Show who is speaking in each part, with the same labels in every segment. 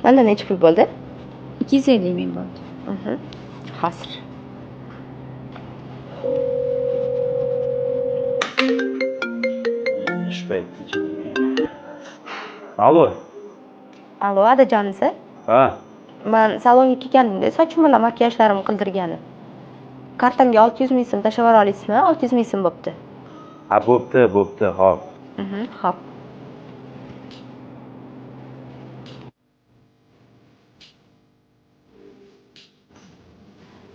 Speaker 1: Mana necha pul bo'ldi?
Speaker 2: 250 ming bo'ldi.
Speaker 1: Hozir.
Speaker 3: Shu paytda. Alo.
Speaker 1: Alo, adajonisi?
Speaker 3: Ha.
Speaker 1: Men salonga kelganimda sochim bilan makiyajlarimni qildirganim. Kartamga 600 ming so'm tashlab yubora olasizmi? 600 ming so'm bo'pti.
Speaker 3: Ha, bo'pti, hop.
Speaker 1: Xo'p.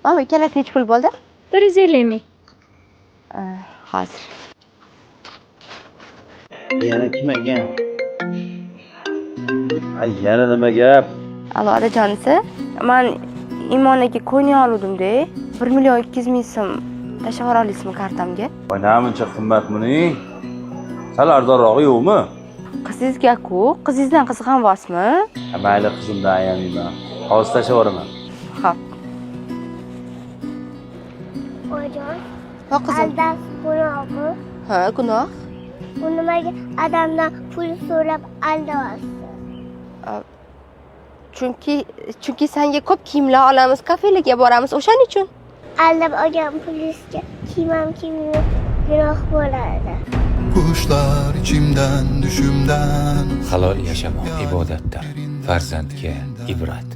Speaker 1: Mana ikkalasi necha pul bo'ldi?
Speaker 2: 150 ming.
Speaker 1: Hozir.
Speaker 3: Yana kim ekan? Ay, yana nima gap?
Speaker 1: Alo, adajonisi? Men Imonaga ko'yni oluvdim-da. 1 million 200 ming so'm tashlab yubora olasizmi kartamga?
Speaker 3: Voy, namuncha qimmat buning? Sal arzonrog'i yo'qmi?
Speaker 1: Qizingizga-ku, qizingizdan qiziqanvosmi?
Speaker 3: Ha, mayli, qizimdan ayamayman. Hozir tashlab yuboraman.
Speaker 1: Xo'p.
Speaker 4: Ojon,
Speaker 1: Ha, qizim.
Speaker 4: aldash gunohmi?
Speaker 1: Ha, gunoh.
Speaker 4: Bu nimaga odamdan pul so'rab aldayapsiz?
Speaker 1: Chunki senga ko'p kiyimlar olamiz, kafelarga boramiz, o'shaning uchun.
Speaker 4: Aldab olgan pulingizga kiymam gunoh bo'ladi.
Speaker 5: Qushlar ichimdan dushimdan
Speaker 6: halol yashamoq ibodatdir, farzandga ibrat.